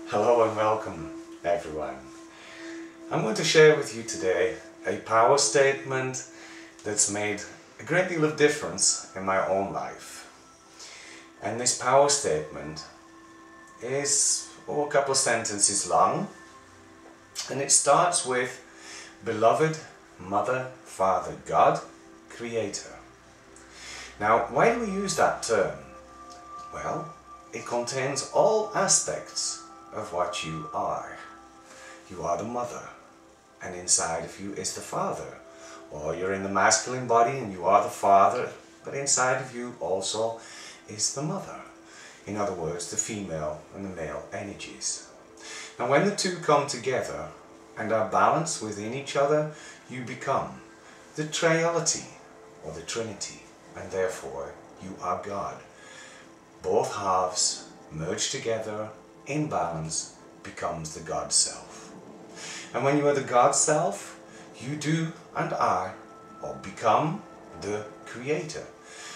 Hello and welcome everyone. I'm going to share with you today a power statement that's made a great deal of difference in my own life. And this power statement is a couple of sentences long, and it starts with Beloved Mother, Father, God, Creator. Now, why do we use that term? Well, it contains all aspects of what you are. You are the mother, and inside of you is the father. Or you're in the masculine body and you are the father, but inside of you also is the mother. In other words, the female and the male energies. Now when the two come together and are balanced within each other, you become the triality or the Trinity, and therefore you are God. Both halves merge together in balance becomes the God self. And when you are the God self, you do and are or become the Creator.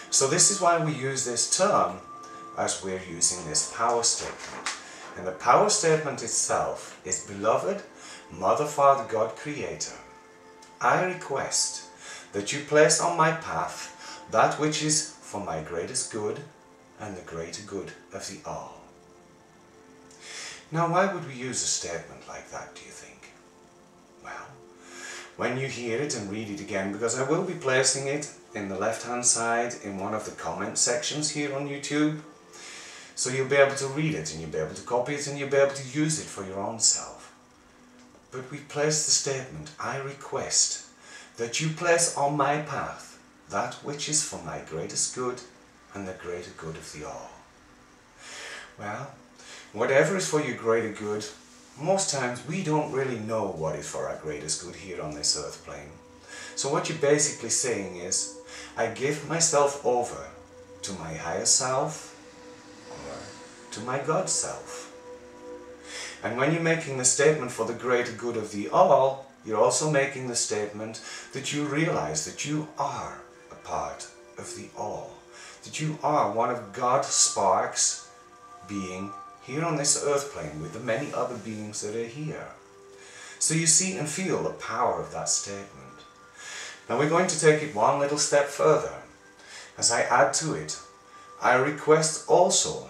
So this is why we use this term as we're using this power statement. And the power statement itself is Beloved Mother, Father, God, Creator, I request that you place on my path that which is for my greatest good and the greater good of the all. Now, why would we use a statement like that, do you think? Well, when you hear it and read it again, because I will be placing it in the left-hand side in one of the comment sections here on YouTube, so you'll be able to read it and you'll be able to copy it and you'll be able to use it for your own self. But we place the statement, I request that you place on my path that which is for my greatest good and the greater good of the all. Well, whatever is for your greater good, most times we don't really know what is for our greatest good here on this earth plane. So what you're basically saying is, I give myself over to my higher self or to my God self. And when you're making the statement for the greater good of the all, you're also making the statement that you realize that you are a part of the all. That you are one of God's sparks being here on this earth plane with the many other beings that are here. So you see and feel the power of that statement. Now we're going to take it one little step further. As I add to it, I request also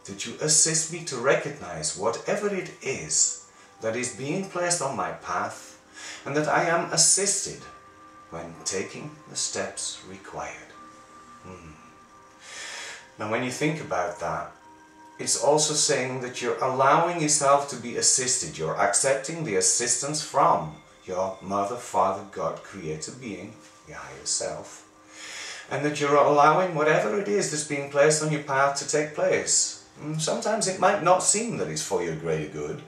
that you assist me to recognize whatever it is that is being placed on my path, and that I am assisted when taking the steps required. Now when you think about that, it's also saying that you're allowing yourself to be assisted. You're accepting the assistance from your Mother, Father, God, Creator being, your higher self. And that you're allowing whatever it is that's being placed on your path to take place. Sometimes it might not seem that it's for your greater good,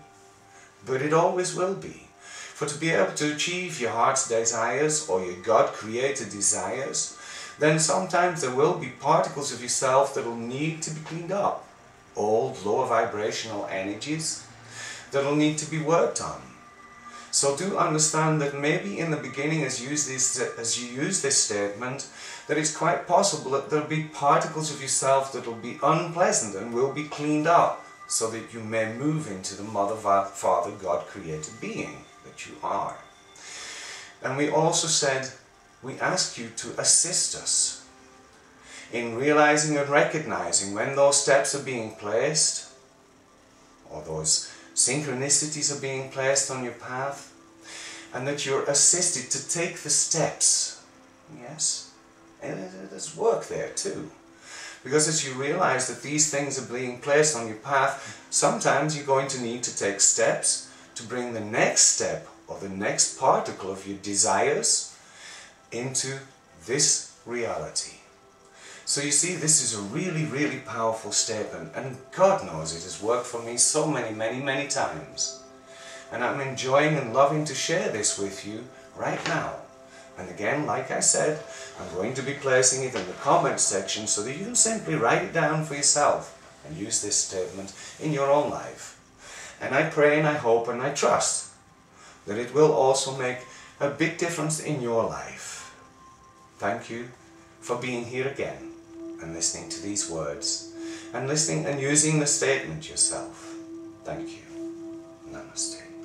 but it always will be. For to be able to achieve your heart's desires or your God-created desires, then sometimes there will be particles of yourself that will need to be cleaned up. Old, lower vibrational energies that will need to be worked on. So do understand that maybe in the beginning as you use this statement, that it's quite possible that there will be particles of yourself that will be unpleasant and will be cleaned up so that you may move into the Mother, Father, God, Creator being that you are. And we also said, we ask you to assist us in realizing and recognizing when those steps are being placed, or those synchronicities are being placed on your path, and that you're assisted to take the steps. Yes, and there's work there too. Because as you realize that these things are being placed on your path, sometimes you're going to need to take steps to bring the next step or the next particle of your desires into this reality. So you see, this is a really, really powerful statement, and God knows it has worked for me so many times. And I'm enjoying and loving to share this with you right now. And again, like I said, I'm going to be placing it in the comment section so that you can simply write it down for yourself and use this statement in your own life. And I pray and I hope and I trust that it will also make a big difference in your life. Thank you for being here again and listening to these words and listening and using the statement yourself. Thank you. Namaste.